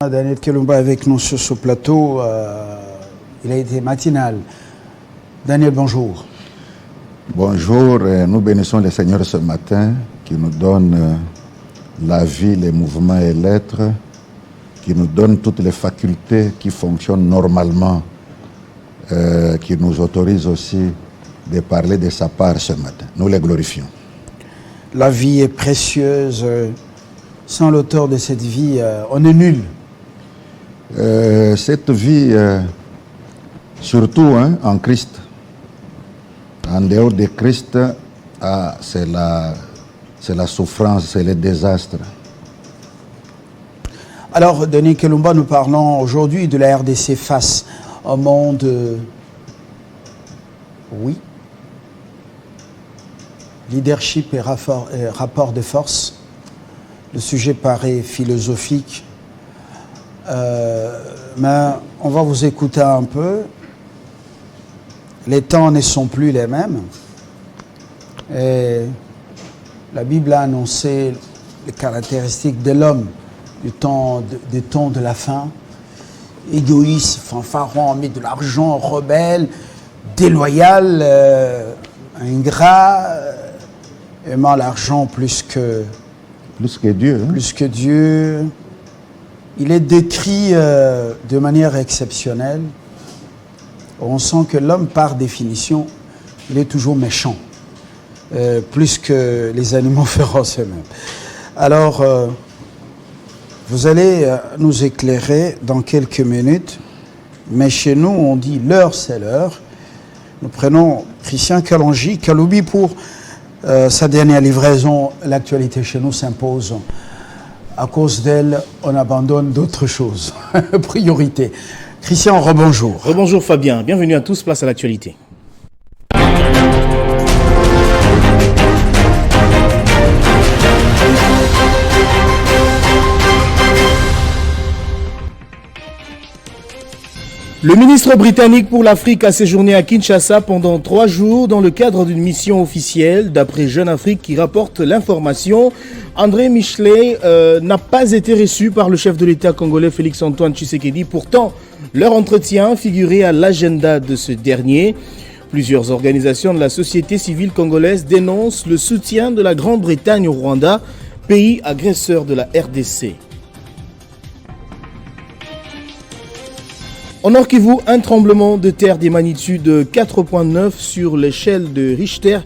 Daniel Kelumba avec nous sur ce plateau, il a été matinal. Daniel, bonjour. Bonjour, nous bénissons le Seigneur ce matin qui nous donne la vie, les mouvements et l'être, qui nous donne toutes les facultés qui fonctionnent normalement, qui nous autorise aussi de parler de sa part ce matin. Nous les glorifions. La vie est précieuse. Sans l'auteur de cette vie, on est nul. Cette vie, surtout en Christ, en dehors de Christ, c'est la souffrance, c'est le désastre. Alors, Denis Kelumba, nous parlons aujourd'hui de la RDC face au monde. Oui. Leadership et rapport de force. Le sujet paraît philosophique. Mais on va vous écouter un peu. Les temps ne sont plus les mêmes. Et la Bible a annoncé les caractéristiques de l'homme du temps de la fin. Égoïste, fanfaron, mis de l'argent, rebelle, déloyal, ingrat, aimant l'argent plus que Dieu. Hein? Plus que Dieu. Il est décrit de manière exceptionnelle. On sent que l'homme, par définition, il est toujours méchant, plus que les animaux féroces eux-mêmes. Alors, vous allez nous éclairer dans quelques minutes, mais chez nous, on dit l'heure, c'est l'heure. Nous prenons Christian Kaloubi pour sa dernière livraison. L'actualité chez nous s'impose. À cause d'elle, on abandonne d'autres choses. Priorité. Christian, rebonjour. Rebonjour Fabien, bienvenue à tous, place à l'actualité. Le ministre britannique pour l'Afrique a séjourné à Kinshasa pendant 3 jours dans le cadre d'une mission officielle. D'après Jeune Afrique qui rapporte l'information, André Michelet n'a pas été reçu par le chef de l'État congolais Félix-Antoine Tshisekedi. Pourtant, leur entretien figurait à l'agenda de ce dernier. Plusieurs organisations de la société civile congolaise dénoncent le soutien de la Grande-Bretagne au Rwanda, pays agresseur de la RDC. Au Nord Kivu, un tremblement de terre des magnitudes 4.9 sur l'échelle de Richter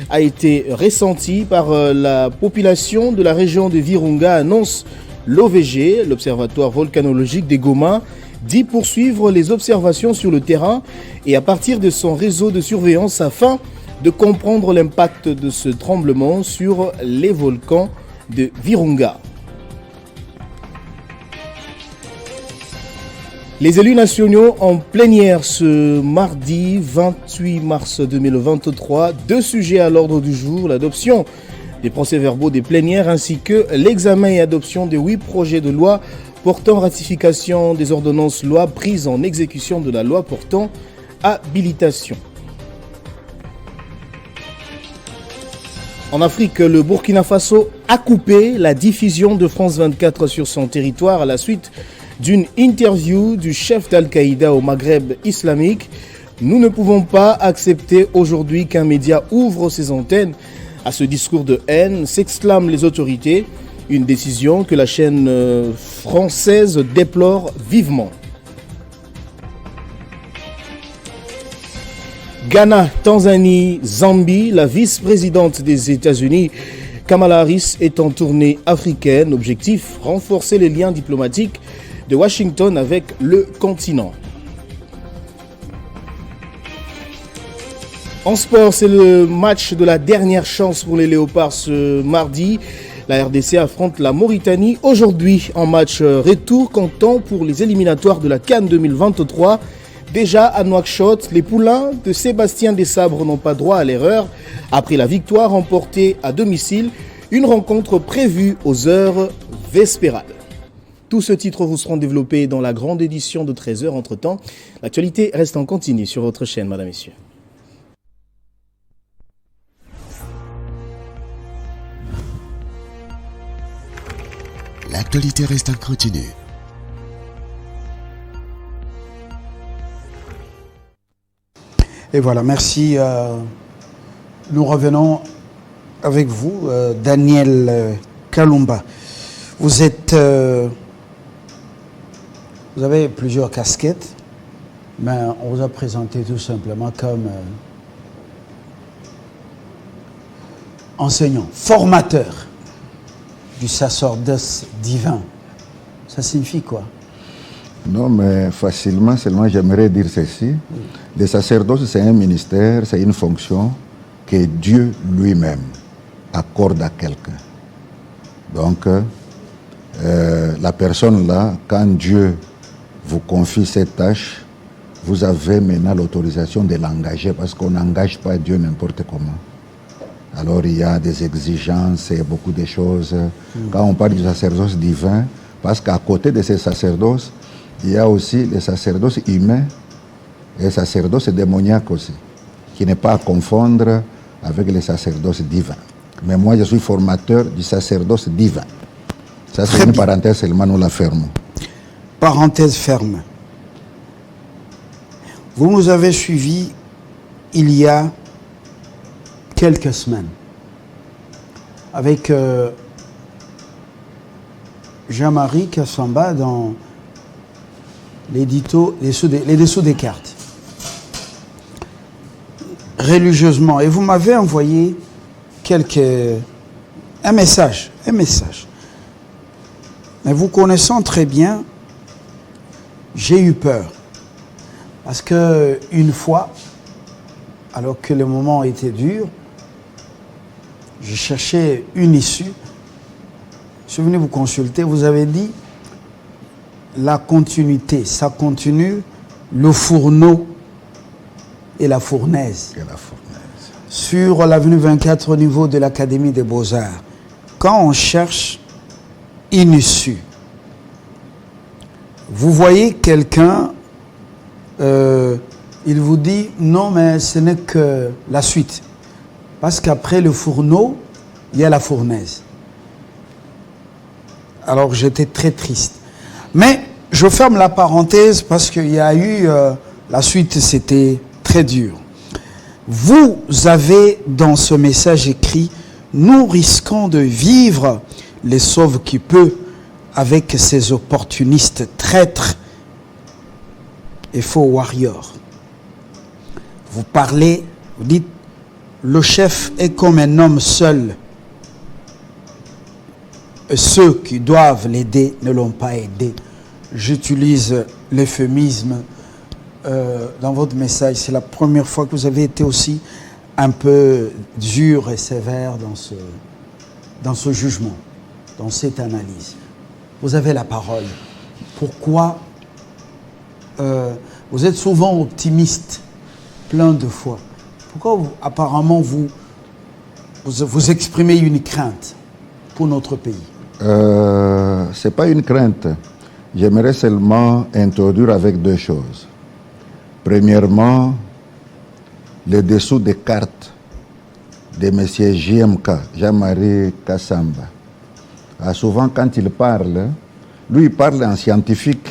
a été ressenti par la population de la région de Virunga, annonce l'OVG, l'Observatoire volcanologique des Goma, dit poursuivre les observations sur le terrain et à partir de son réseau de surveillance afin de comprendre l'impact de ce tremblement sur les volcans de Virunga. Les élus nationaux en plénière ce mardi 28 mars 2023. 2 sujets à l'ordre du jour, l'adoption des procès-verbaux des plénières ainsi que l'examen et adoption des 8 projets de loi portant ratification des ordonnances lois prises en exécution de la loi portant habilitation. En Afrique, le Burkina Faso a coupé la diffusion de France 24 sur son territoire à la suite d'une interview du chef d'Al-Qaïda au Maghreb islamique. Nous ne pouvons pas accepter aujourd'hui qu'un média ouvre ses antennes à ce discours de haine, s'exclament les autorités. Une décision que la chaîne française déplore vivement. Ghana, Tanzanie, Zambie, la vice-présidente des États-Unis, Kamala Harris, est en tournée africaine. Objectif, renforcer les liens diplomatiques de Washington avec le continent. En sport, c'est le match de la dernière chance pour les Léopards ce mardi. La RDC affronte la Mauritanie aujourd'hui en match retour comptant pour les éliminatoires de la CAN 2023. Déjà à Nouakchott, les poulains de Sébastien Desabre n'ont pas droit à l'erreur. Après la victoire remportée à domicile, une rencontre prévue aux heures vespérales. Tous ces titres vous seront développés dans la grande édition de 13h. Entre-temps, l'actualité reste en continu sur votre chaîne, mesdames et messieurs. L'actualité reste en continu. Et voilà, merci. Nous revenons avec vous, Daniel Kalumba. Vous êtes... vous avez plusieurs casquettes, mais on vous a présenté tout simplement comme enseignant, formateur du sacerdoce divin. Ça signifie quoi? Non, mais facilement, seulement j'aimerais dire ceci. Le sacerdoce, c'est un ministère, c'est une fonction que Dieu lui-même accorde à quelqu'un. Donc, la personne là, quand Dieu vous confie cette tâche, vous avez maintenant l'autorisation de l'engager parce qu'on n'engage pas Dieu n'importe comment. Alors, il y a des exigences et beaucoup de choses. Quand on parle du sacerdoce divin, parce qu'à côté de ces sacerdoces, il y a aussi le sacerdoce humain et le sacerdoce démoniaque aussi, qui n'est pas à confondre avec le sacerdoce divin. Mais moi, je suis formateur du sacerdoce divin. Ça, c'est une parenthèse, seulement nous la fermons. Parenthèse ferme. Vous nous avez suivis il y a quelques semaines avec Jean-Marie Kassamba dans l'édito Les dessous des cartes. Religieusement. Et vous m'avez envoyé un message. Mais vous connaissant très bien, j'ai eu peur. Parce que une fois, alors que le moment était dur, je cherchais une issue. Je suis venu vous consulter, vous avez dit la continuité, ça continue, le fourneau et la fournaise. Sur l'avenue 24 au niveau de l'Académie des Beaux-Arts. Quand on cherche une issue, vous voyez quelqu'un, il vous dit non, mais ce n'est que la suite. Parce qu'après le fourneau, il y a la fournaise. Alors j'étais très triste. Mais je ferme la parenthèse parce qu'il y a eu la suite, c'était très dur. Vous avez dans ce message écrit, nous risquons de vivre les sauves qui peut avec ces opportunistes traîtres et faux warriors. Vous parlez, vous dites, le chef est comme un homme seul. Ceux qui doivent l'aider ne l'ont pas aidé. J'utilise l'euphémisme dans votre message. C'est la première fois que vous avez été aussi un peu dur et sévère dans ce jugement, dans cette analyse. Vous avez la parole. Pourquoi vous êtes souvent optimiste, plein de foi. Pourquoi apparemment vous exprimez une crainte pour notre pays? Ce n'est pas une crainte. J'aimerais seulement introduire avec deux choses. Premièrement, le dessous des cartes de M. JMK, Jean-Marie Kassamba. Souvent, quand il parle, lui, il parle en scientifique.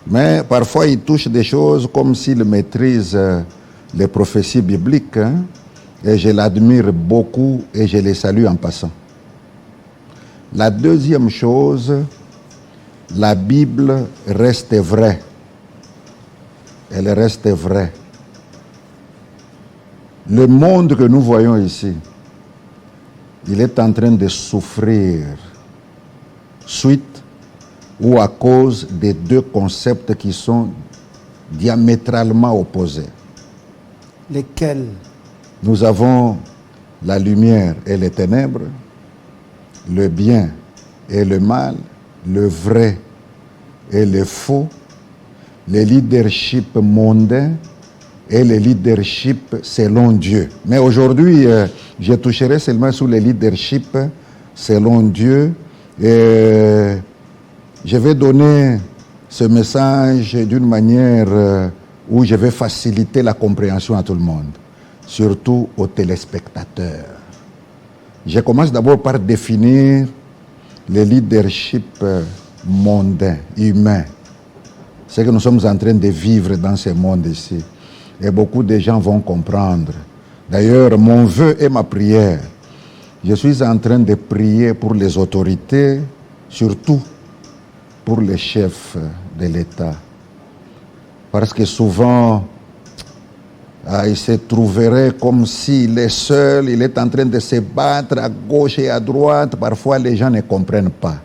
Mais parfois, il touche des choses comme s'il maîtrise les prophéties bibliques. Hein, et je l'admire beaucoup et je le salue en passant. La deuxième chose, la Bible reste vraie. Elle reste vraie. Le monde que nous voyons ici, il est en train de souffrir suite ou à cause des deux concepts qui sont diamétralement opposés. Lesquels? Nous avons la lumière et les ténèbres, le bien et le mal, le vrai et le faux, le leadership mondain et le leadership selon Dieu. Mais aujourd'hui, je toucherai seulement sur le leadership selon Dieu. Et je vais donner ce message d'une manière où je vais faciliter la compréhension à tout le monde, surtout aux téléspectateurs. Je commence d'abord par définir le leadership mondain, humain. ce que nous sommes en train de vivre dans ce monde ici. Et beaucoup de gens vont comprendre. D'ailleurs, mon vœu et ma prière, je suis en train de prier pour les autorités, surtout pour les chefs de l'État. Parce que souvent, il se trouverait comme s'il est seul, il est en train de se battre à gauche et à droite. Parfois, les gens ne comprennent pas.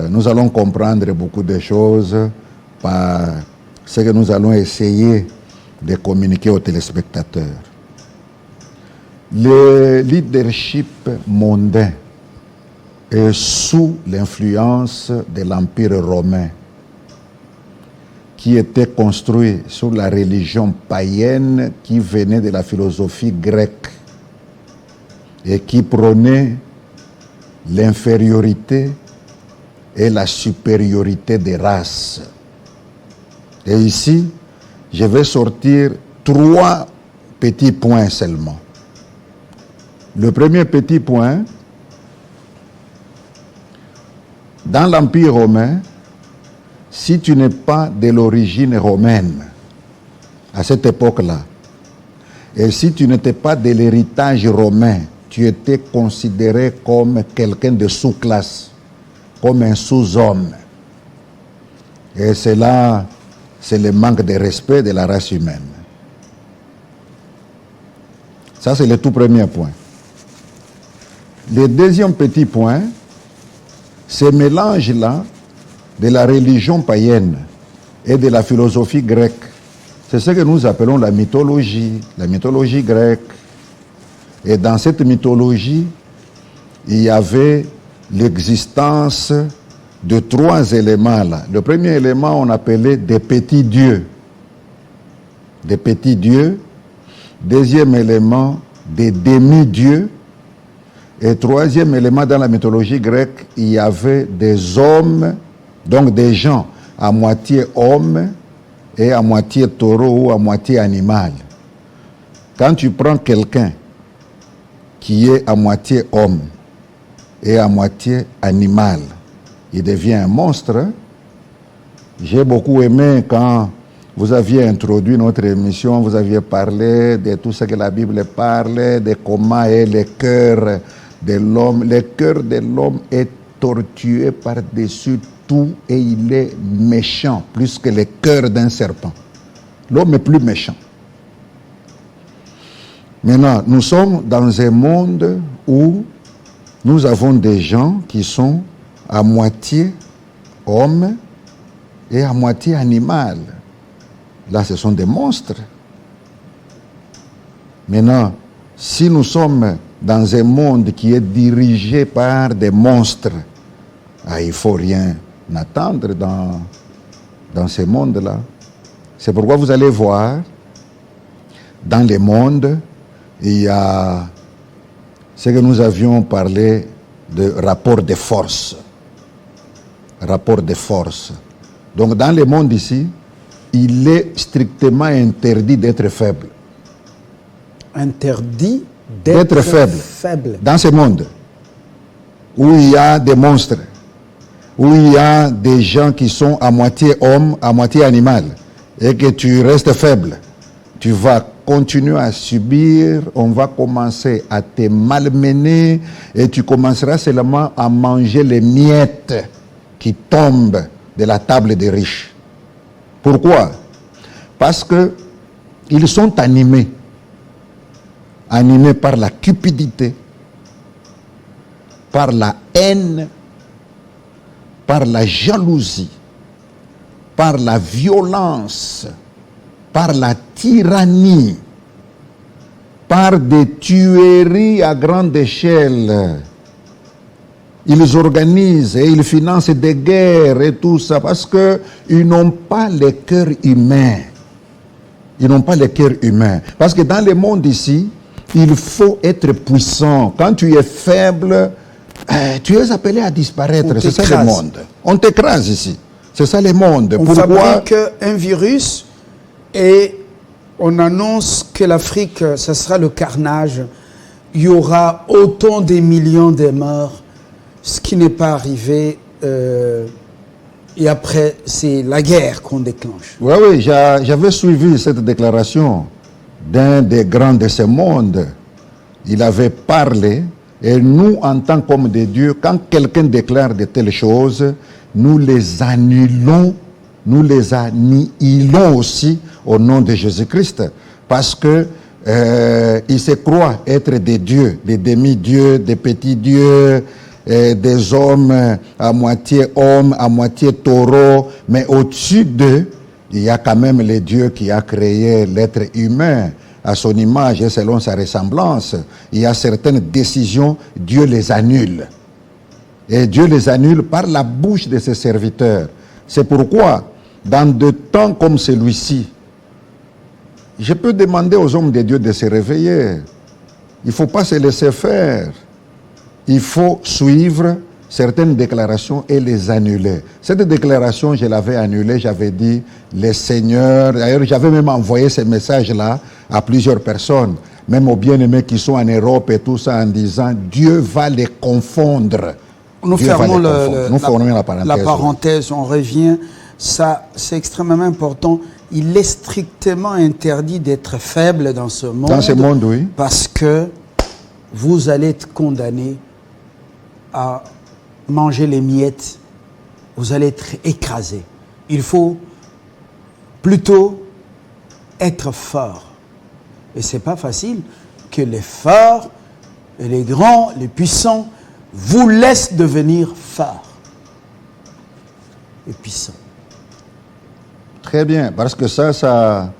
Nous allons comprendre beaucoup de choses par ce que nous allons essayer de communiquer aux téléspectateurs. Le leadership mondain est sous l'influence de l'Empire romain, qui était construit sur la religion païenne qui venait de la philosophie grecque et qui prônait l'infériorité et la supériorité des races. Et ici, je vais sortir 3 petits points seulement. Le premier petit point, dans l'Empire romain, si tu n'es pas de l'origine romaine, à cette époque-là, et si tu n'étais pas de l'héritage romain, tu étais considéré comme quelqu'un de sous-classe, comme un sous-homme. Et cela, c'est le manque de respect de la race humaine. Ça, c'est le tout premier point. Le deuxième petit point, ce mélange-là de la religion païenne et de la philosophie grecque, c'est ce que nous appelons la mythologie grecque. Et dans cette mythologie, il y avait l'existence de 3 éléments là. Le premier élément, on appelait des petits dieux. Des petits dieux. Deuxième élément, des demi-dieux. Et troisième élément, dans la mythologie grecque, il y avait des hommes, donc des gens à moitié hommes et à moitié taureau ou à moitié animal. Quand tu prends quelqu'un qui est à moitié homme et à moitié animal, il devient un monstre. J'ai beaucoup aimé quand vous aviez introduit notre émission, vous aviez parlé de tout ce que la Bible parle, de comment est le cœur de l'homme. Le cœur de l'homme est tortueux par-dessus tout et il est méchant, plus que le cœur d'un serpent. L'homme est plus méchant. Maintenant, nous sommes dans un monde où nous avons des gens qui sont à moitié hommes et à moitié animal. Là, ce sont des monstres. Maintenant, si nous sommes dans un monde qui est dirigé par des monstres, il ne faut rien attendre dans ce monde-là. C'est pourquoi vous allez voir, dans le monde, il y a ce que nous avions parlé de rapport de force. Rapport de force. Donc dans le monde ici, il est strictement interdit d'être faible. Interdit d'être faible. Dans ce monde où il y a des monstres, où il y a des gens qui sont à moitié homme, à moitié animal, et que tu restes faible, tu vas continuer à subir, on va commencer à te malmener et tu commenceras seulement à manger les miettes qui tombent de la table des riches. Pourquoi? Parce que ils sont animés par la cupidité, par la haine, par la jalousie, par la violence, par la tyrannie, par des tueries à grande échelle. Ils organisent et ils financent des guerres et tout ça parce qu'ils n'ont pas le cœur humain. Ils n'ont pas le cœur humain. Parce que dans le monde ici, il faut être puissant. Quand tu es faible, tu es appelé à disparaître. C'est ça le monde. On t'écrase ici. C'est ça le monde. On fabrique un virus et on annonce que l'Afrique, ce sera le carnage. Il y aura autant de millions de morts. Ce qui n'est pas arrivé Et après, c'est la guerre qu'on déclenche. Oui, oui, j'avais suivi cette déclaration d'un des grands de ce monde. Il avait parlé, et nous, en tant qu'hommes de Dieu, quand quelqu'un déclare de telles choses, nous les annulons aussi au nom de Jésus-Christ. Parce que ils se croient être des dieux, des demi-dieux, des petits dieux, des hommes, à moitié taureau, mais au-dessus d'eux, il y a quand même le Dieu qui a créé l'être humain à son image et selon sa ressemblance. Il y a certaines décisions, Dieu les annule. Et Dieu les annule par la bouche de ses serviteurs. C'est pourquoi, dans de temps comme celui-ci, je peux demander aux hommes de Dieu de se réveiller. Il ne faut pas se laisser faire. Il faut suivre certaines déclarations et les annuler. Cette déclaration, je l'avais annulée, j'avais dit, les seigneurs, d'ailleurs j'avais même envoyé ces messages-là à plusieurs personnes, même aux bien-aimés qui sont en Europe et tout ça, en disant, Dieu va les confondre. Nous Dieu fermons la parenthèse. La parenthèse, on revient. Ça, c'est extrêmement important. Il est strictement interdit d'être faible dans ce monde. Dans ce monde, oui. Parce que vous allez être condamné à manger les miettes. Vous allez être écrasé. Il faut plutôt être fort. Et ce n'est pas facile que les forts, et les grands, les puissants, vous laissent devenir forts et puissants. Très bien, parce que ça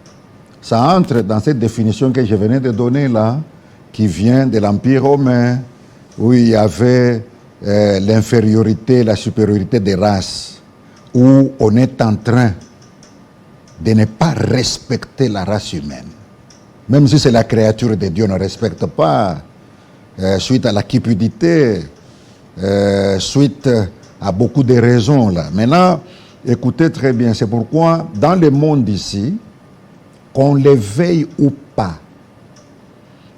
entre dans cette définition que je venais de donner là, qui vient de l'Empire romain, où il y avait l'infériorité, la supériorité des races, où on est en train de ne pas respecter la race humaine. Même si c'est la créature de Dieu, on ne respecte pas, suite à la cupidité, suite à beaucoup de raisons là. Maintenant, écoutez très bien, c'est pourquoi dans le monde ici, qu'on les veille ou pas,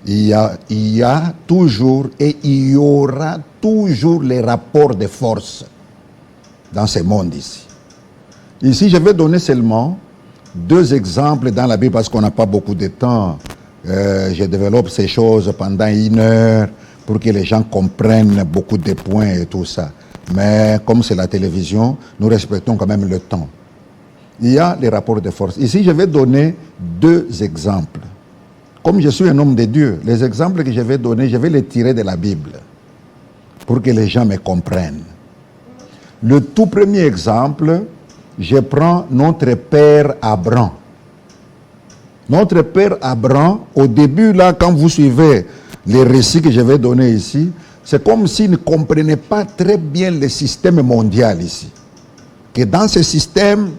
il y a toujours et il y aura toujours les rapports de force dans ce monde ici. Ici, je vais donner seulement 2 exemples dans la Bible parce qu'on n'a pas beaucoup de temps. Je développe ces choses pendant 1 heure pour que les gens comprennent beaucoup de points et tout ça. Mais comme c'est la télévision, nous respectons quand même le temps. Il y a les rapports de force. Ici, je vais donner 2 exemples. Comme je suis un homme de Dieu, les exemples que je vais donner, je vais les tirer de la Bible pour que les gens me comprennent. Le tout premier exemple, je prends notre père Abraham. Notre père Abraham, au début, là, quand vous suivez les récits que je vais donner ici, c'est comme s'il ne comprenait pas très bien le système mondial ici. Que dans ce système,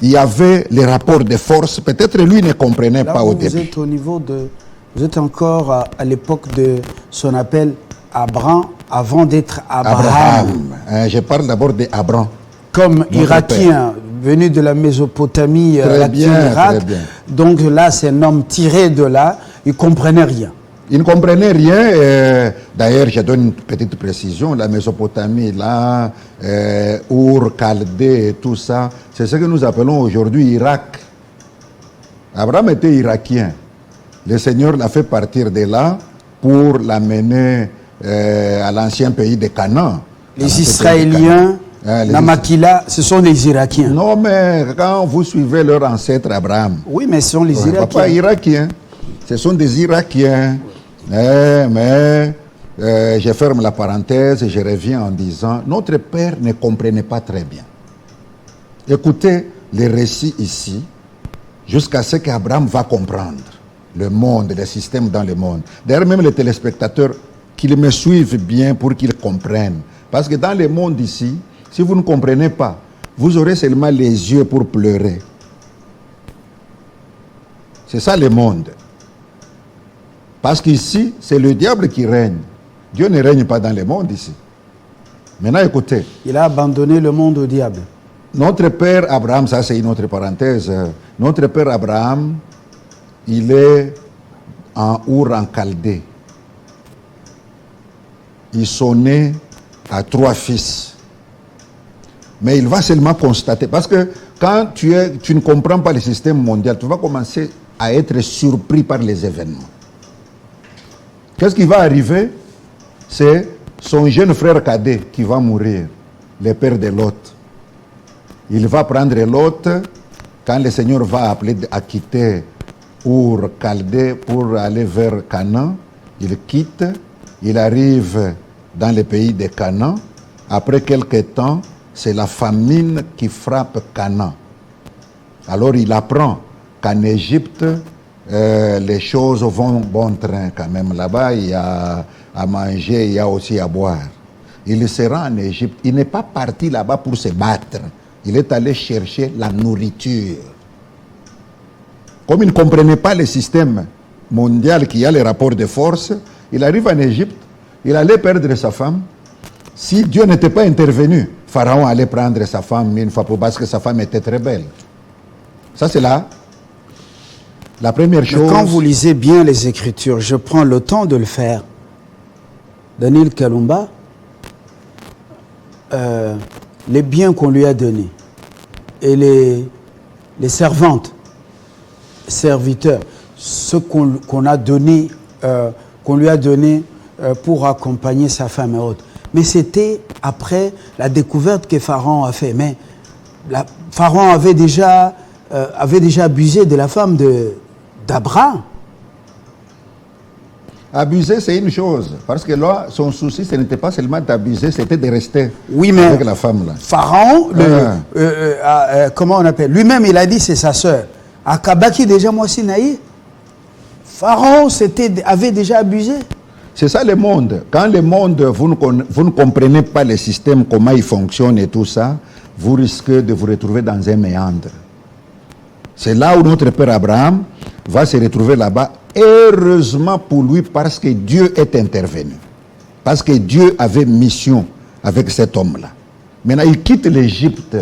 il y avait les rapports de force. Peut-être lui ne comprenait pas au début. Vous êtes au niveau de... Vous êtes encore à l'époque de ce qu'on appelle Abraham, avant d'être Abraham. Je parle d'abord d'Abraham. Comme Irakien, venu de la Mésopotamie, l'Irak. Donc là, c'est un homme tiré de là. Il ne comprenait rien. Il ne comprenait rien. D'ailleurs, je donne une petite précision. La Mésopotamie, là, Our, Chaldée et tout ça, c'est ce que nous appelons aujourd'hui Irak. Abraham était irakien. Le Seigneur l'a fait partir de là pour l'amener à l'ancien pays de Canaan. Les Israéliens, Namakila, ce sont les Irakiens. Non, mais quand vous suivez leur ancêtre Abraham. Oui, mais ce sont les Irakiens. Pas irakiens. Ce sont des Irakiens. Je ferme la parenthèse et je reviens en disant, notre père ne comprenait pas très bien. Écoutez les récits ici, jusqu'à ce qu'Abraham va comprendre le monde, le système dans le monde. D'ailleurs, même les téléspectateurs, qu'ils me suivent bien pour qu'ils comprennent. Parce que dans le monde ici, si vous ne comprenez pas, vous aurez seulement les yeux pour pleurer. C'est ça le monde. Parce qu'ici, c'est le diable qui règne. Dieu ne règne pas dans le monde ici. Maintenant, écoutez. Il a abandonné le monde au diable. Notre père Abraham, ça c'est une autre parenthèse. Notre père Abraham, il est en Our en Chaldée. Ils sont nés à 3 fils. Mais il va seulement constater. Parce que quand tu ne comprends pas le système mondial, tu vas commencer à être surpris par les événements. Qu'est-ce qui va arriver? C'est son jeune frère cadet qui va mourir, le père de Lot. Il va prendre Lot, quand le Seigneur va appeler à quitter pour Chaldée, pour aller vers Canaan, il quitte, il arrive dans le pays de Canaan. Après quelques temps, c'est la famine qui frappe Canaan. Alors il apprend qu'en Égypte, les choses vont bon train quand même. Là-bas, il y a à manger, il y a aussi à boire. Il se rend en Égypte. Il n'est pas parti là-bas pour se battre. Il est allé chercher la nourriture. Comme il ne comprenait pas le système mondial qui a les rapports de force, il arrive en Égypte, il allait perdre sa femme. Si Dieu n'était pas intervenu, Pharaon allait prendre sa femme une fois parce que sa femme était très belle. Ça, c'est là. La première chose... Mais quand vous lisez bien les Écritures, je prends le temps de le faire. Daniel Kalumba, les biens qu'on lui a donnés et les servantes, serviteurs, ce qu'on a donné, qu'on lui a donné pour accompagner sa femme et autres. Mais c'était après la découverte que Pharaon a fait. Mais Pharaon avait déjà abusé de la femme d'Abraham. Abuser, c'est une chose. Parce que là, son souci, ce n'était pas seulement d'abuser, c'était de rester avec la femme. Là. Pharaon, comment on appelle? Lui-même, il a dit, c'est sa sœur. Akabaki, déjà, moi, Sinaï. Pharaon avait déjà abusé. C'est ça le monde. Quand le monde, vous ne comprenez pas le système, comment il fonctionne et tout ça, vous risquez de vous retrouver dans un méandre. C'est là où notre père Abraham va se retrouver là-bas. Heureusement pour lui, parce que Dieu est intervenu. Parce que Dieu avait mission avec cet homme-là. Maintenant, il quitte l'Égypte.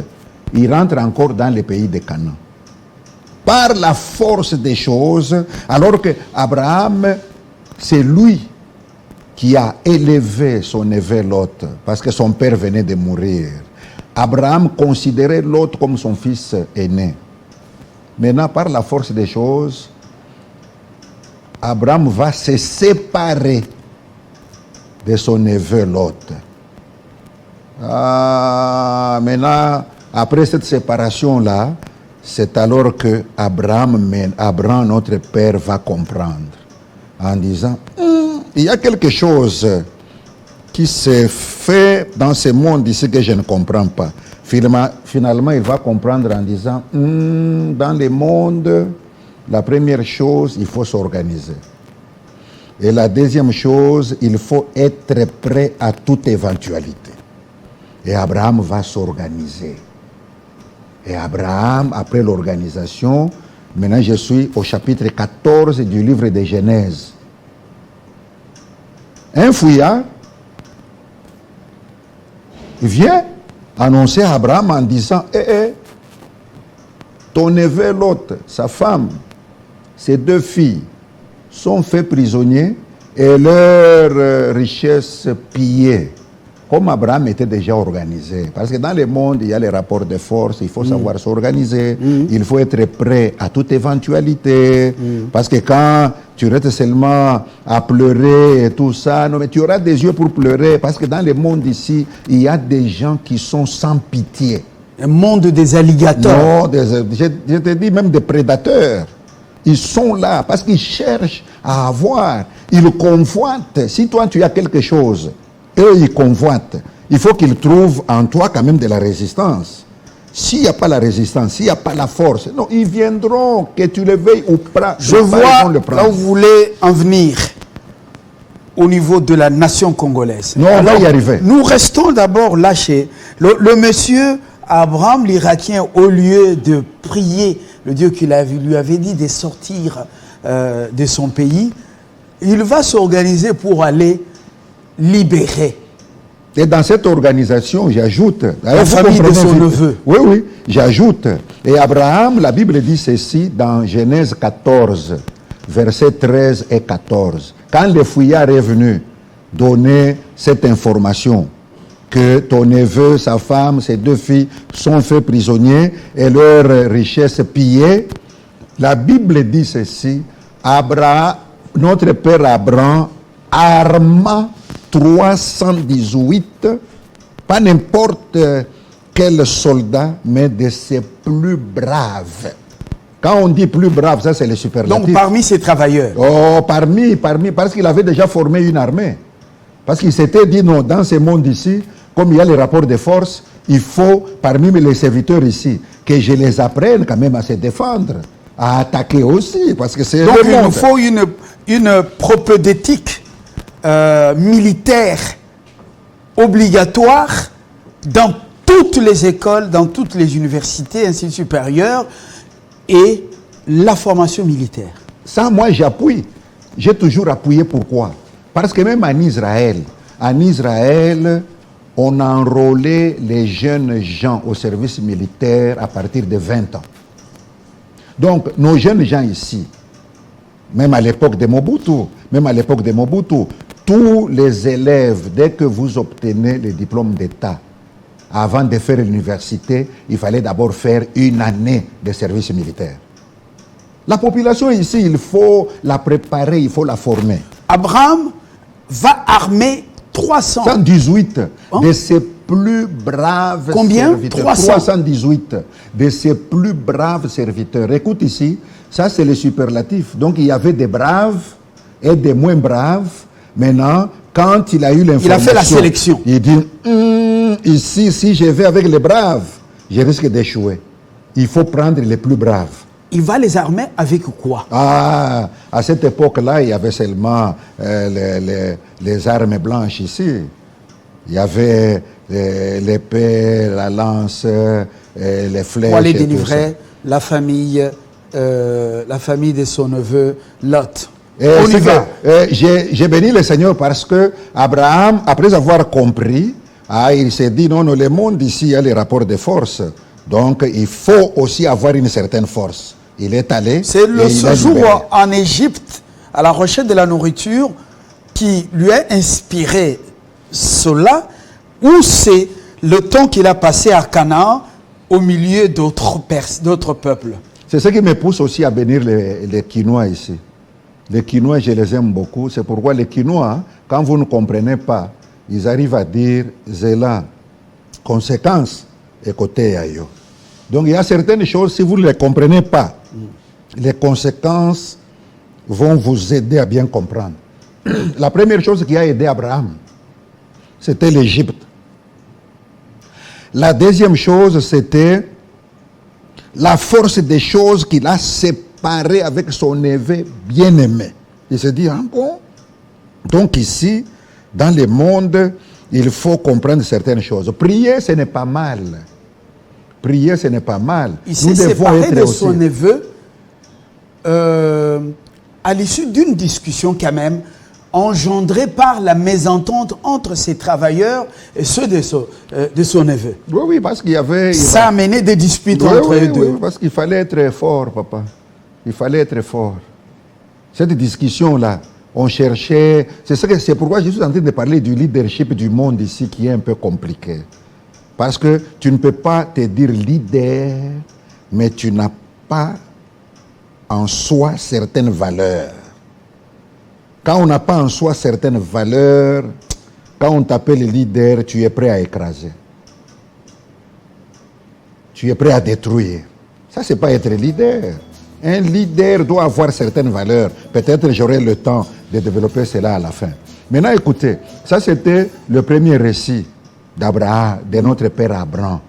Il rentre encore dans le pays de Canaan. Par la force des choses, alors que Abraham, c'est lui qui a élevé son neveu Lot, parce que son père venait de mourir. Abraham considérait Lot comme son fils aîné. Maintenant, par la force des choses, Abraham va se séparer de son neveu Lot. Maintenant, après cette séparation-là, c'est alors que Abraham, notre père, va comprendre. En disant, il y a quelque chose qui se fait dans ce monde ici que je ne comprends pas. Finalement, il va comprendre en disant, dans le monde, la première chose, il faut s'organiser. Et la deuxième chose, il faut être prêt à toute éventualité. Et Abraham va s'organiser. Et Abraham, après l'organisation, maintenant je suis au chapitre 14 du livre de Genèse. Un fouillard vient annoncer à Abraham en disant, ton neveu Lot, sa femme, ses deux filles sont faits prisonniers et leurs richesses pillées. Comme Abraham était déjà organisé. Parce que dans le monde, il y a les rapports de force, il faut savoir s'organiser, il faut être prêt à toute éventualité. Parce que quand tu restes seulement à pleurer et tout ça, non, mais tu auras des yeux pour pleurer. Parce que dans le monde ici, il y a des gens qui sont sans pitié. Un monde des alligators. Non, je te dis même des prédateurs. Ils sont là parce qu'ils cherchent à avoir. Ils convoitent. Si toi, tu as quelque chose, eux, ils convoitent. Il faut qu'ils trouvent en toi quand même de la résistance. S'il n'y a pas la résistance, s'il n'y a pas la force, non, ils viendront, que tu le veuilles ou pas. Je vois là où vous voulez en venir au niveau de la nation congolaise. Non, on va y arriver. Nous restons d'abord là chez le monsieur Abraham, l'Irakien, au lieu de prier le Dieu qui lui avait dit de sortir de son pays, il va s'organiser pour aller libérer. Et dans cette organisation, j'ajoute... La famille de son neveu. Oui, j'ajoute. Et Abraham, la Bible dit ceci dans Genèse 14, versets 13 et 14. Quand le fouillard est venu donner cette information que ton neveu, sa femme, ses 2 filles sont faits prisonniers et leurs richesses pillées. La Bible dit ceci, notre père Abraham arma 318, pas n'importe quel soldat, mais de ses plus braves. Quand on dit plus brave, ça c'est le superlatif. Donc parmi ces travailleurs. Oh, parmi, parce qu'il avait déjà formé une armée. Parce qu'il s'était dit, non, dans ce monde ici, comme il y a les rapports de force, il faut, parmi les serviteurs ici, que je les apprenne quand même à se défendre, à attaquer aussi, parce que c'est Donc le il monde. nous faut une propédeutique militaire obligatoire dans toutes les écoles, dans toutes les universités, instituts supérieurs, et la formation militaire. Ça, moi, j'appuie. J'ai toujours appuyé. Pourquoi? Parce que même en Israël, on a enrôlé les jeunes gens au service militaire à partir de 20 ans. Donc, nos jeunes gens ici, même à l'époque de Mobutu, tous les élèves, dès que vous obtenez le diplôme d'État, avant de faire l'université, il fallait d'abord faire une année de service militaire. La population ici, il faut la préparer, il faut la former. Abraham va armer 318 de ses plus braves serviteurs. 318 de ses plus braves serviteurs. Écoute ici, ça c'est le superlatif. Donc il y avait des braves et des moins braves. Maintenant, quand il a eu l'information, il a fait la sélection. Il dit, ici, si je vais avec les braves, je risque d'échouer. Il faut prendre les plus braves. Il va les armer avec quoi? Ah, à cette époque-là, il y avait seulement les armes blanches ici. Il y avait l'épée, la lance, les flèches. Pour aller délivrer la famille de son neveu Lot. On y va. J'ai béni le Seigneur parce que Abraham, après avoir compris, il s'est dit non, le monde ici, il y a les rapports de force. Donc, il faut aussi avoir une certaine force. Il est allé. C'est le séjour en Égypte, à la recherche de la nourriture, qui lui a inspiré cela, ou c'est le temps qu'il a passé à Canaan, au milieu d'autres peuples? C'est ce qui me pousse aussi à bénir les Quinois ici. Les Quinois, je les aime beaucoup. C'est pourquoi les Quinois, quand vous ne comprenez pas, ils arrivent à dire Zéla, conséquence, et côté ailleurs. Donc il y a certaines choses, si vous ne les comprenez pas, les conséquences vont vous aider à bien comprendre. La première chose qui a aidé Abraham, c'était l'Égypte. La deuxième chose, c'était la force des choses qu'il a séparées avec son neveu bien-aimé. Il se dit, ah bon? Donc ici, dans le monde, il faut comprendre certaines choses. Prier, ce n'est pas mal. Prier, ce n'est pas mal. Il s'est séparé de son neveu à l'issue d'une discussion quand même engendrée par la mésentente entre ses travailleurs et ceux de son neveu. Oui, parce qu'il y avait... Ça a mené des disputes entre eux deux. Oui, parce qu'il fallait être fort, papa. Il fallait être fort. Cette discussion-là, on cherchait... C'est pourquoi je suis en train de parler du leadership du monde ici qui est un peu compliqué. Parce que tu ne peux pas te dire leader, mais tu n'as pas en soi certaines valeurs. Quand on n'a pas en soi certaines valeurs, quand on t'appelle leader, tu es prêt à écraser. Tu es prêt à détruire. Ça, c'est pas être leader. Un leader doit avoir certaines valeurs. Peut-être j'aurai le temps de développer cela à la fin. Maintenant, écoutez, ça c'était le premier récit d'Abraham, de notre père Abraham.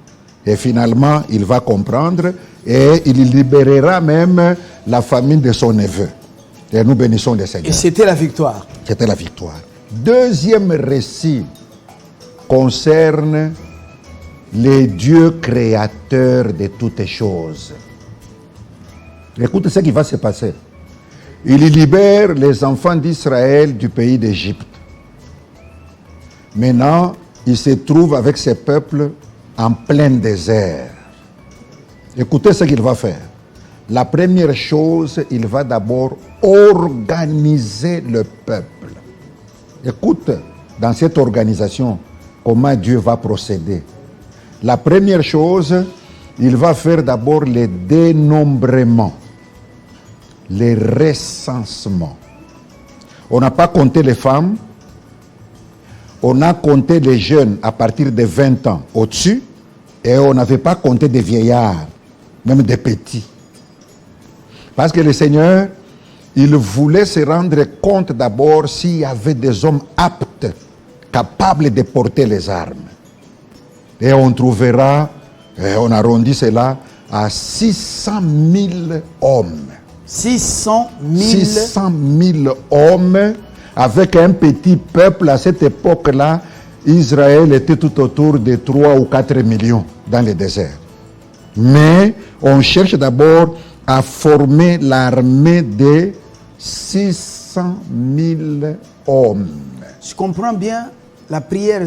Et finalement, il va comprendre et il libérera même la famille de son neveu. Et nous bénissons le Seigneur. Et c'était la victoire. C'était la victoire. Deuxième récit concerne les dieux créateurs de toutes choses. Écoutez ce qui va se passer. Il libère les enfants d'Israël du pays d'Égypte. Maintenant, il se trouve avec ses peuples en plein désert. Écoutez ce qu'il va faire. La première chose, il va d'abord organiser le peuple. Écoute, dans cette organisation, comment Dieu va procéder. La première chose, il va faire d'abord les dénombrements, les recensements. On n'a pas compté les femmes, on a compté les jeunes à partir de 20 ans au-dessus, et on n'avait pas compté des vieillards, même des petits. Parce que le Seigneur, il voulait se rendre compte d'abord s'il y avait des hommes aptes, capables de porter les armes. Et on trouvera, on arrondit cela, à 600 000 hommes. 600 000. 600 000 hommes, avec un petit peuple. À cette époque-là, Israël était tout autour de 3 ou 4 millions dans le désert. Mais on cherche d'abord à former l'armée de 600 000 hommes. Je comprends bien, la prière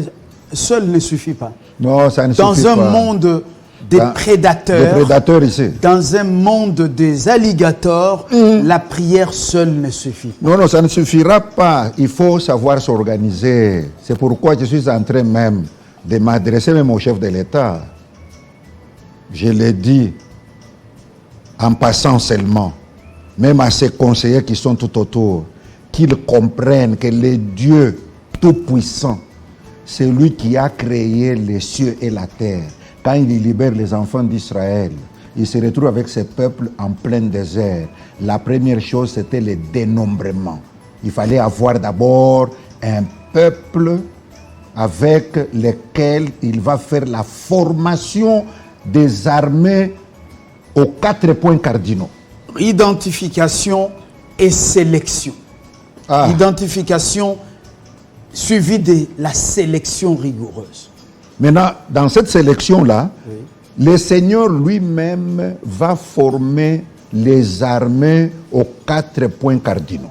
seule ne suffit pas. Non, ça ne suffit pas. Dans un monde des prédateurs, ici. Dans un monde des alligators, la prière seule ne suffit pas. Non, ça ne suffira pas. Il faut savoir s'organiser. C'est pourquoi je suis en train même de m'adresser même au chef de l'État. Je l'ai dit en passant seulement, même à ses conseillers qui sont tout autour, qu'ils comprennent que le Dieu Tout-Puissant, c'est lui qui a créé les cieux et la terre. Quand il libère les enfants d'Israël, il se retrouve avec ses peuples en plein désert. La première chose, c'était le dénombrement. Il fallait avoir d'abord un peuple avec lequel il va faire la formation des armées aux 4 points cardinaux. Identification et sélection. Identification suivie de la sélection rigoureuse. Maintenant, dans cette sélection-là, le Seigneur lui-même va former les armées aux 4 points cardinaux.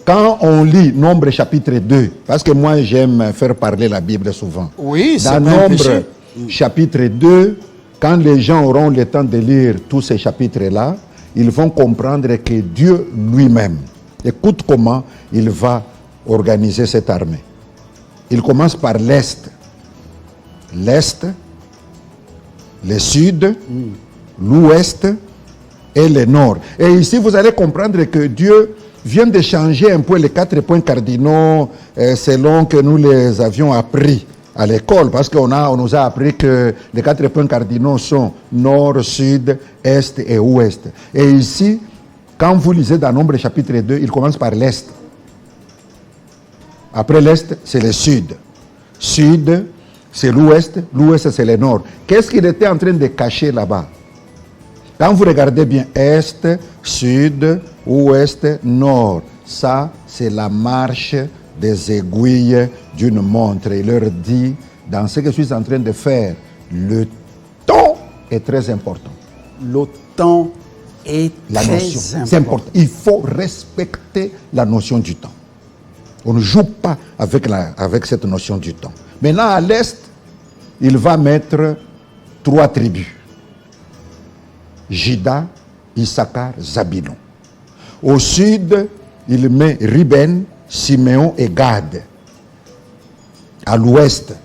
Quand on lit Nombre chapitre 2, parce que moi j'aime faire parler la Bible souvent. Oui, c'est dans Nombre chapitre 2, quand les gens auront le temps de lire tous ces chapitres-là, ils vont comprendre que Dieu lui-même, écoute comment il va organiser cette armée. Il commence par l'Est. L'Est, le Sud, l'Ouest et le Nord. Et ici, vous allez comprendre que Dieu vient de changer un peu les 4 points cardinaux selon que nous les avions appris à l'école. Parce qu'on nous a appris que les 4 points cardinaux sont Nord, Sud, Est et Ouest. Et ici, quand vous lisez dans Nombre chapitre 2, il commence par l'Est. Après l'Est, c'est le Sud. Sud, c'est l'Ouest. L'Ouest, c'est le Nord. Qu'est-ce qu'il était en train de cacher là-bas? Quand vous regardez bien, Est, Sud, Ouest, Nord, ça, c'est la marche des aiguilles d'une montre. Il leur dit, dans ce que je suis en train de faire, le temps est très important. Le temps est très important. Il faut respecter la notion du temps. On ne joue pas avec cette notion du temps. Maintenant, à l'Est, il va mettre 3 tribus. Juda, Issachar, Zabulon. Au sud, il met Ruben, Siméon et Gad. À l'ouest,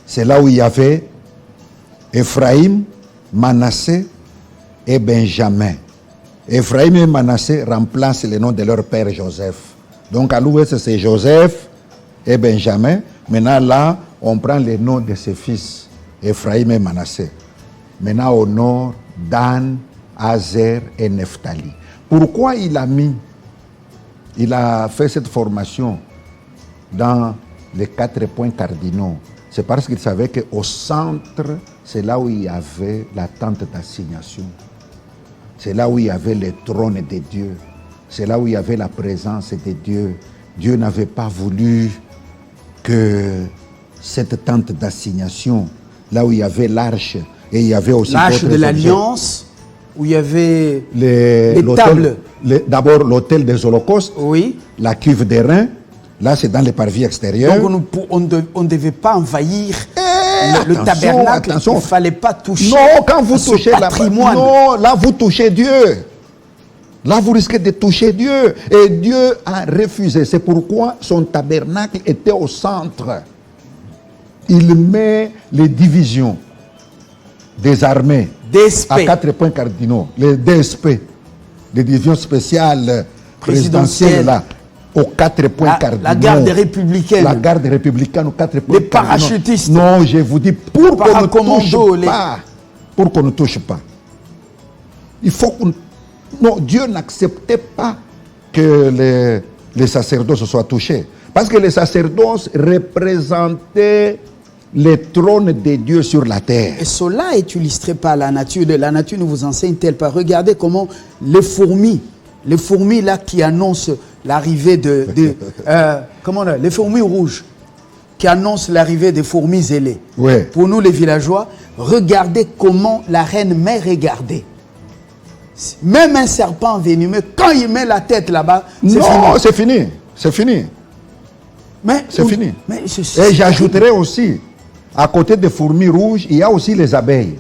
c'est là où il y avait Ephraïm, Manassé et Benjamin. Ephraïm et Manassé remplacent le nom de leur père Joseph. Donc à l'ouest, c'est Joseph et Benjamin. Maintenant là, on prend les noms de ses fils, Ephraïm et Manassé. Maintenant au nord, Dan, Azer et Nephtali. Pourquoi il a fait cette formation dans les 4 points cardinaux? C'est parce qu'il savait qu'au centre, c'est là où il y avait la tente d'assignation. C'est là où il y avait le trône de Dieu. C'est là où il y avait la présence de Dieu. Dieu n'avait pas voulu que cette tente d'assignation, là où il y avait l'arche, et il y avait aussi l'arche de l'Alliance, où il y avait les tables. D'abord l'autel des holocaustes, oui. La cuve des reins, là c'est dans les parvis extérieurs. Donc on ne devait pas envahir le tabernacle, attention. Il ne fallait pas toucher. Non, quand vous touchez patrimoine. Non, là vous touchez Dieu. Là vous risquez de toucher Dieu. Et Dieu a refusé. C'est pourquoi son tabernacle était au centre. il met les divisions des armées DSP. à 4 points cardinaux, les DSP, les divisions spéciales présidentielles là, aux 4 points cardinaux. La garde républicaine. La garde républicaine aux 4 points les cardinaux. parachutistes. Non, je vous dis, pour qu'on ne touche les... pas. Pour qu'on ne touche pas. Il faut qu'on... Non, Dieu n'acceptait pas que les sacerdoces soient touchés. Parce que les sacerdoces représentaient les trônes de Dieu sur la terre. Et cela est illustré par la nature. La nature nous vous enseigne-t-elle pas? Regardez comment les fourmis là qui annoncent l'arrivée les fourmis rouges qui annoncent l'arrivée des fourmis ailées. Ouais. Pour nous les villageois, regardez comment la reine mère regardait. Même un serpent venimeux, quand il met la tête là-bas, c'est fini. C'est fini. C'est fini. Et j'ajouterais aussi, à côté des fourmis rouges, il y a aussi les abeilles.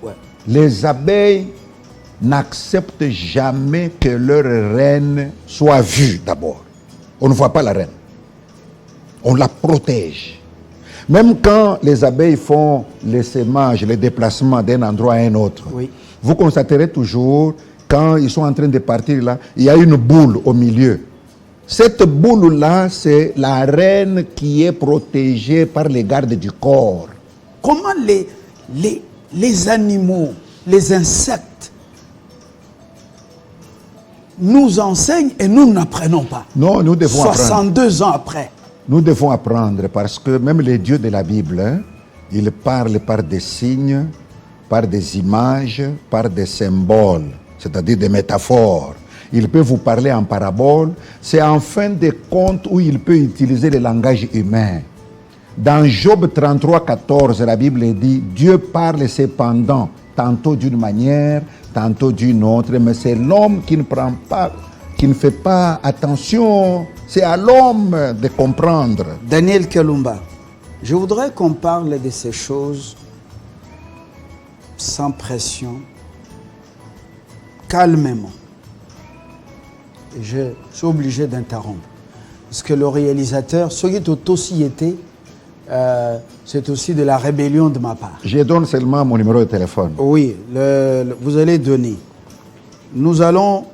Ouais. Les abeilles n'acceptent jamais que leur reine soit vue d'abord. On ne voit pas la reine. On la protège. Même quand les abeilles font les sémages, les déplacements d'un endroit à un autre, oui. Vous constaterez toujours, quand ils sont en train de partir là, il y a une boule au milieu. Cette boule-là, c'est la reine qui est protégée par les gardes du corps. Comment les animaux, les insectes nous enseignent et nous n'apprenons pas? Non, nous devons 62 ans après. Nous devons apprendre parce que même les dieux de la Bible, ils parlent par des signes, par des images, par des symboles, c'est-à-dire des métaphores. Il peut vous parler en parabole. C'est en fin de compte où il peut utiliser le langage humain. Dans Job 33, 14, la Bible dit « Dieu parle cependant, tantôt d'une manière, tantôt d'une autre, mais c'est l'homme qui ne prend pas, qui ne fait pas attention. C'est à l'homme de comprendre. » Daniel Kalumba, je voudrais qu'on parle de ces choses sans pression, calmement. Et je suis obligé d'interrompre. Parce que le réalisateur, ce qui est aussi été, c'est aussi de la rébellion de ma part. Je donne seulement mon numéro de téléphone. Oui, vous allez donner. Nous allons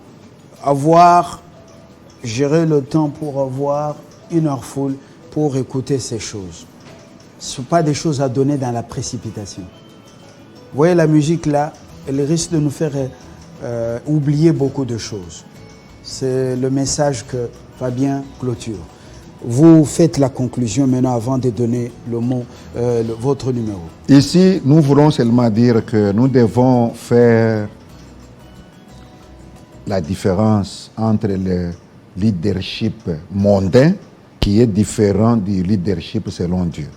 gérer le temps pour avoir 1 heure full pour écouter ces choses. Ce ne sont pas des choses à donner dans la précipitation. Vous voyez la musique là, elle risque de nous faire oublier beaucoup de choses. C'est le message que Fabien clôture. Vous faites la conclusion maintenant avant de donner le mot, votre numéro. Ici, nous voulons seulement dire que nous devons faire la différence entre le leadership mondain qui est différent du leadership selon Dieu.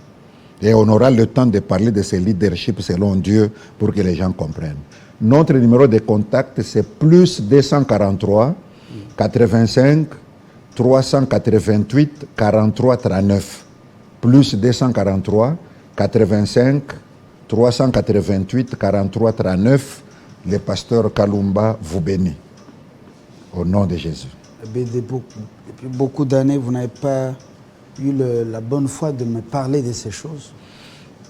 Et on aura le temps de parler de ce leadership selon Dieu pour que les gens comprennent. Notre numéro de contact, c'est plus 243 85 388 43 39. Plus 243 85 388 43 39. Le pasteur Kalumba vous bénit. Au nom de Jésus. Depuis beaucoup d'années, vous n'avez pas eu la bonne foi de me parler de ces choses?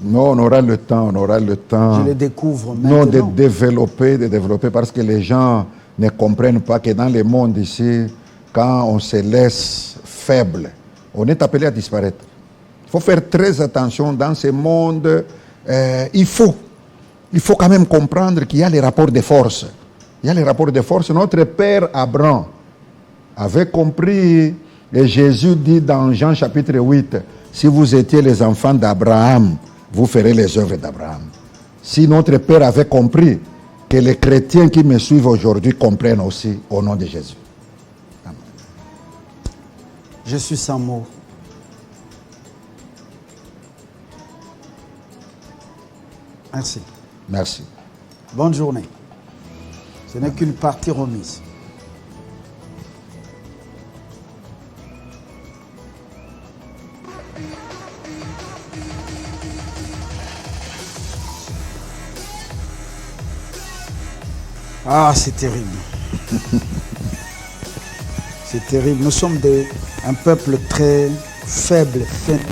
Non, on aura le temps. Je les découvre maintenant. Non, de développer, parce que les gens ne comprennent pas que dans le monde ici, quand on se laisse faible, on est appelé à disparaître. Il faut faire très attention dans ce monde. Il faut quand même comprendre qu'il y a les rapports de force. Il y a les rapports de force. Notre père Abraham avait compris, et Jésus dit dans Jean chapitre 8, si vous étiez les enfants d'Abraham, vous ferez les œuvres d'Abraham. Si notre père avait compris, que les chrétiens qui me suivent aujourd'hui comprennent aussi au nom de Jésus. Amen. Je suis sans mots. Merci. Merci. Bonne journée. Ce n'est qu'une partie remise. Ah, c'est terrible. C'est terrible. Nous sommes un peuple très faible, faible.